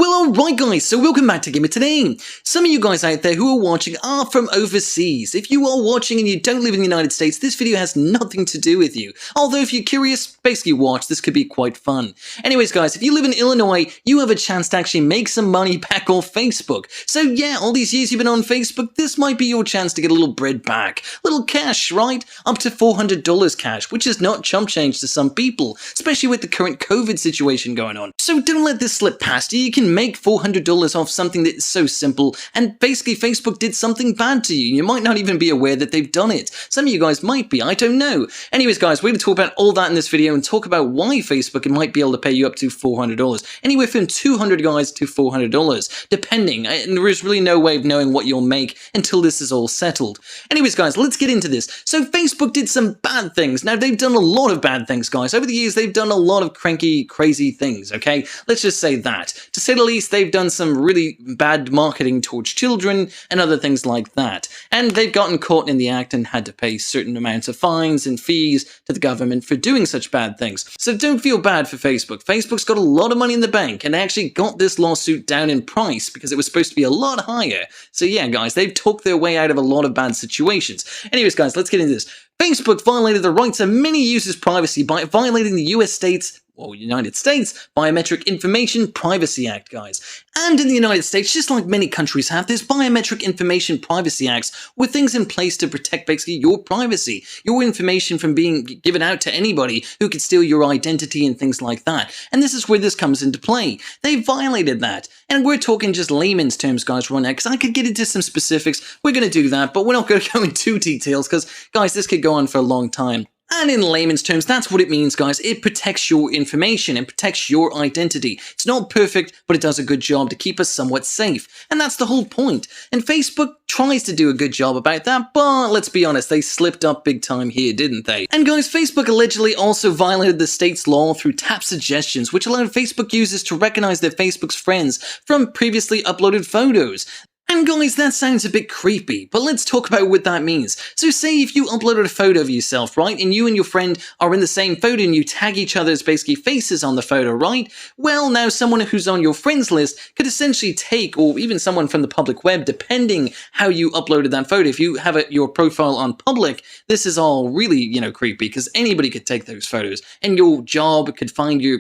Well, alright guys, so welcome back to Gamer Today. Some of you guys out there who are watching are from overseas. If you are watching and you don't live in the United States, this video has nothing to do with you. Although if you're curious, basically watch, this could be quite fun. Anyways guys, if you live in Illinois, you have a chance to actually make some money back off Facebook. So yeah, all these years you've been on Facebook, this might be your chance to get a little bread back. Little cash, right? Up to $400 cash, which is not chump change to some people, especially with the current COVID situation going on. So don't let this slip past you. You can make $400 off something that is so simple, and basically Facebook did something bad to you. You might not even be aware that they've done it. Some of you guys might be, I don't know. Anyways guys, we're going to talk about all that in this video and talk about why Facebook might be able to pay you up to $400. Anywhere from $200 guys to $400, depending, and there is really no way of knowing what you'll make until this is all settled. Anyways guys, let's get into this. So Facebook did some bad things. Now they've done a lot of bad things guys. Over the years they've done a lot of cranky, crazy things, okay? Let's just say that. To say the least, they've done some really bad marketing towards children and other things like that. And they've gotten caught in the act and had to pay certain amounts of fines and fees to the government for doing such bad things. So don't feel bad for Facebook. Facebook's got a lot of money in the bank and they actually got this lawsuit down in price because it was supposed to be a lot higher. So yeah, guys, they've talked their way out of a lot of bad situations. Anyways, guys, let's get into this. Facebook violated the rights of many users' privacy by violating the United States Biometric Information Privacy Act, guys. And in the United States, just like many countries have, there's Biometric Information Privacy Acts with things in place to protect basically your privacy, your information from being given out to anybody who could steal your identity and things like that. And this is where this comes into play. They violated that. And we're talking just layman's terms, guys, right now, because I could get into some specifics. We're going to do that, but we're not going to go into details because, guys, this could go on for a long time. And in layman's terms, that's what it means, guys. It protects your information and protects your identity. It's not perfect, but it does a good job to keep us somewhat safe. And that's the whole point. And Facebook tries to do a good job about that, but let's be honest, they slipped up big time here, didn't they? And guys, Facebook allegedly also violated the state's law through tap suggestions, which allowed Facebook users to recognize their Facebook's friends from previously uploaded photos. And guys, that sounds a bit creepy, but let's talk about what that means. So say if you uploaded a photo of yourself, right, and you and your friend are in the same photo and you tag each other's basically faces on the photo, right? Well, now someone who's on your friends list could essentially take, or even someone from the public web, depending how you uploaded that photo. If you have your profile on public, this is all really, creepy because anybody could take those photos and your job could find your,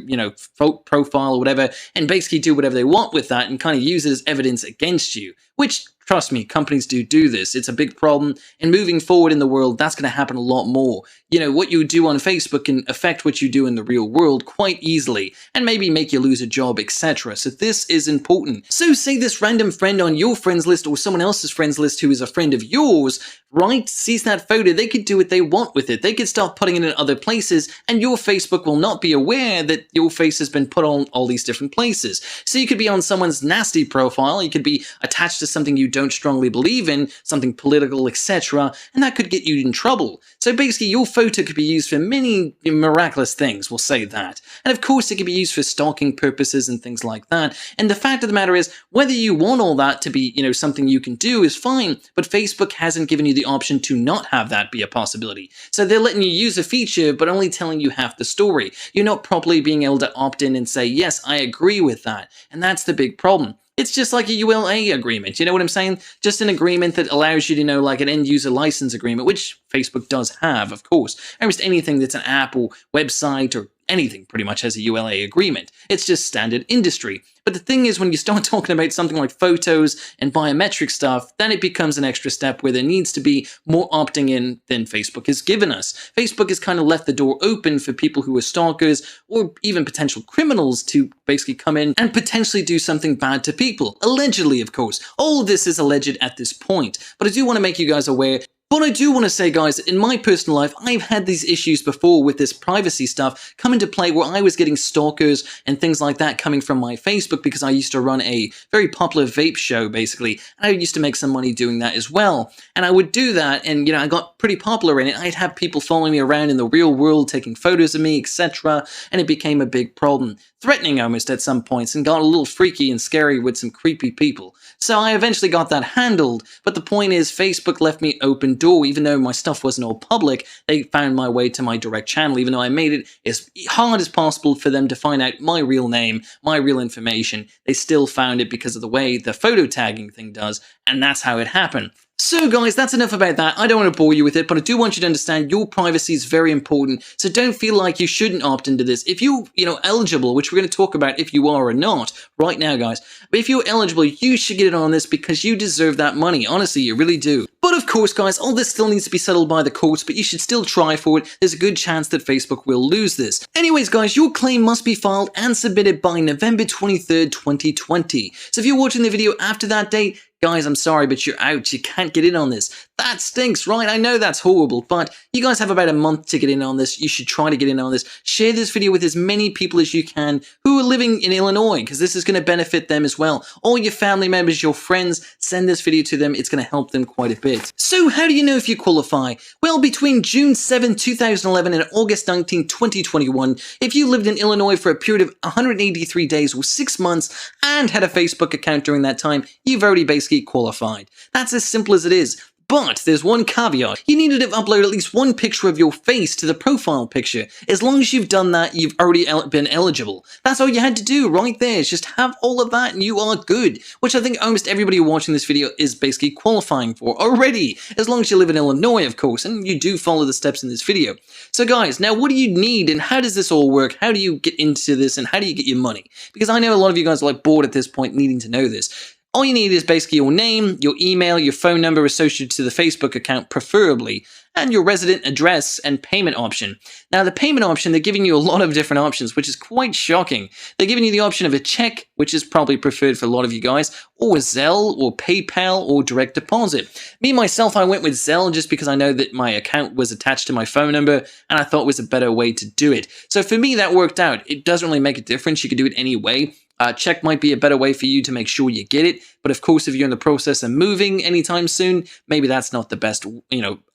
profile or whatever and basically do whatever they want with that and kind of use it as evidence against you. Which, trust me, companies do this. It's a big problem, and moving forward in the world, that's going to happen a lot more. What you do on Facebook can affect what you do in the real world quite easily, and maybe make you lose a job, etc. So this is important. So say this random friend on your friends list or someone else's friends list who is a friend of yours, right, sees that photo, they could do what they want with it. They could start putting it in other places, and your Facebook will not be aware that your face has been put on all these different places. So you could be on someone's nasty profile, you could be attached to something you don't strongly believe in, something political, etc., and that could get you in trouble. So basically, your photo could be used for many miraculous things, we'll say that. And of course, it could be used for stalking purposes and things like that. And the fact of the matter is, whether you want all that to be, something you can do is fine, but Facebook hasn't given you the option to not have that be a possibility. So they're letting you use a feature, but only telling you half the story. You're not properly being able to opt in and say, yes, I agree with that. And that's the big problem. It's just like a ULA agreement, you know what I'm saying? Just an agreement that allows you to like an end-user license agreement, which Facebook does have, of course. Almost anything that's an app or website or anything pretty much has a ULA agreement. It's just standard industry. But the thing is, when you start talking about something like photos and biometric stuff, then it becomes an extra step where there needs to be more opting in than Facebook has given us. Facebook has kind of left the door open for people who are stalkers or even potential criminals to basically come in and potentially do something bad to people. Allegedly, of course. All of this is alleged at this point. But I do want to make you guys aware. But I do want to say, guys, in my personal life, I've had these issues before with this privacy stuff come into play where I was getting stalkers and things like that coming from my Facebook because I used to run a very popular vape show, basically. And I used to make some money doing that as well. And I would do that, and, I got pretty popular in it. I'd have people following me around in the real world, taking photos of me, etc. And it became a big problem. threatening almost at some points, and got a little freaky and scary with some creepy people. So I eventually got that handled, but the point is Facebook left me open door. Even though my stuff wasn't all public, they found my way to my direct channel, even though I made it as hard as possible for them to find out my real name, my real information. They still found it because of the way the photo tagging thing does, and that's how it happened. So guys, that's enough about that. I don't want to bore you with it, but I do want you to understand your privacy is very important. So don't feel like you shouldn't opt into this. If you're, eligible, which we're going to talk about if you are or not right now, guys. But if you're eligible, you should get in on this because you deserve that money. Honestly, you really do. But of course, guys, all this still needs to be settled by the courts, but you should still try for it. There's a good chance that Facebook will lose this. Anyways, guys, your claim must be filed and submitted by November 23rd, 2020. So if you're watching the video after that date, guys, I'm sorry, but you're out. You can't get in on this. That stinks, right? I know that's horrible, but you guys have about a month to get in on this. You should try to get in on this. Share this video with as many people as you can who are living in Illinois, because this is going to benefit them as well. All your family members, your friends, send this video to them. It's going to help them quite a bit. So how do you know if you qualify? Well, between June 7, 2011 and August 19, 2021, if you lived in Illinois for a period of 183 days or 6 months and had a Facebook account during that time, you've already basically qualified. That's as simple as it is. But there's one caveat. You needed to upload at least one picture of your face to the profile picture. As long as you've done that, you've already been eligible. That's all you had to do right there. Is just have all of that and you are good. Which I think almost everybody watching this video is basically qualifying for already. As long as you live in Illinois, of course, and you do follow the steps in this video. So guys, now what do you need and how does this all work? How do you get into this and how do you get your money? Because I know a lot of you guys are like bored at this point needing to know this. All you need is basically your name, your email, your phone number associated to the Facebook account, preferably, and your resident address and payment option. Now, the payment option, they're giving you a lot of different options, which is quite shocking. They're giving you the option of a check, which is probably preferred for a lot of you guys, or Zelle, or PayPal, or direct deposit. Me, myself, I went with Zelle just because I know that my account was attached to my phone number, and I thought it was a better way to do it. So for me, that worked out. It doesn't really make a difference. You can do it any way. Check might be a better way for you to make sure you get it. But of course, if you're in the process of moving anytime soon, maybe that's not the best,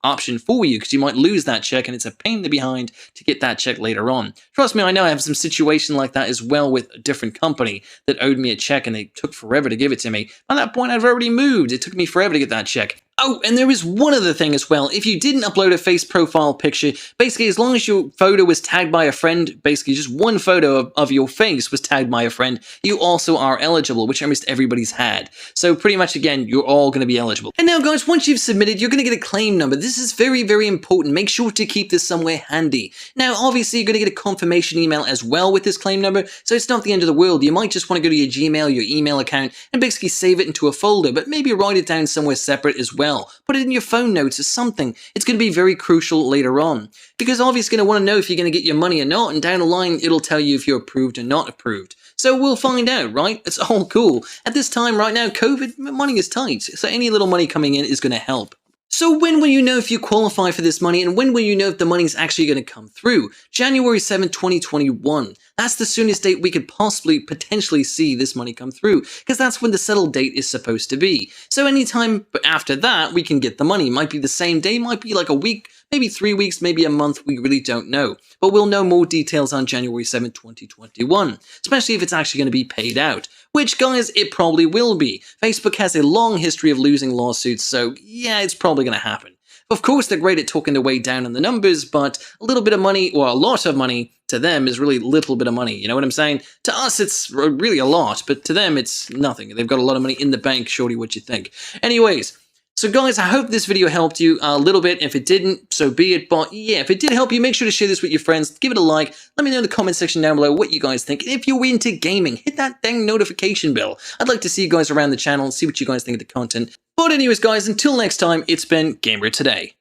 option for you because you might lose that check and it's a pain in the behind to get that check later on. Trust me, I know I have some situation like that as well with a different company that owed me a check and they took forever to give it to me. By that point, I've already moved. It took me forever to get that check. Oh, and there is one other thing as well. If you didn't upload a face profile picture, basically as long as your photo was tagged by a friend, basically just one photo of your face was tagged by a friend, you also are eligible, which almost everybody's had. So pretty much, again, you're all going to be eligible. And now, guys, once you've submitted, you're going to get a claim number. This is very, very important. Make sure to keep this somewhere handy. Now, obviously, you're going to get a confirmation email as well with this claim number, so it's not the end of the world. You might just want to go to your Gmail, your email account, and basically save it into a folder, but maybe write it down somewhere separate as well. Put it in your phone notes or something. It's going to be very crucial later on. Because obviously you're going to want to know if you're going to get your money or not, and down the line it'll tell you if you're approved or not approved. So we'll find out, right? It's all cool. At this time right now, COVID, money is tight, so any little money coming in is going to help. So when will you know if you qualify for this money, and when will you know if the money is actually going to come through? January 7, 2021. That's the soonest date we could potentially see this money come through, because that's when the settled date is supposed to be. So anytime after that, we can get the money. Might be the same day, might be like a week, maybe 3 weeks, maybe a month, we really don't know. But we'll know more details on January 7, 2021, especially if it's actually going to be paid out. Which, guys, it probably will be. Facebook has a long history of losing lawsuits, so yeah, it's probably going to happen. Of course, they're great at talking their way down on the numbers, but a little bit of money, or a lot of money, to them is really little bit of money. You know what I'm saying? To us, it's really a lot, but to them, it's nothing. They've got a lot of money in the bank, shorty, what you think. Anyways, so guys, I hope this video helped you a little bit. If it didn't, so be it. But yeah, if it did help you, make sure to share this with your friends. Give it a like. Let me know in the comment section down below what you guys think. And if you're into gaming, hit that dang notification bell. I'd like to see you guys around the channel and see what you guys think of the content. But anyways, guys, until next time, it's been Gamer Today.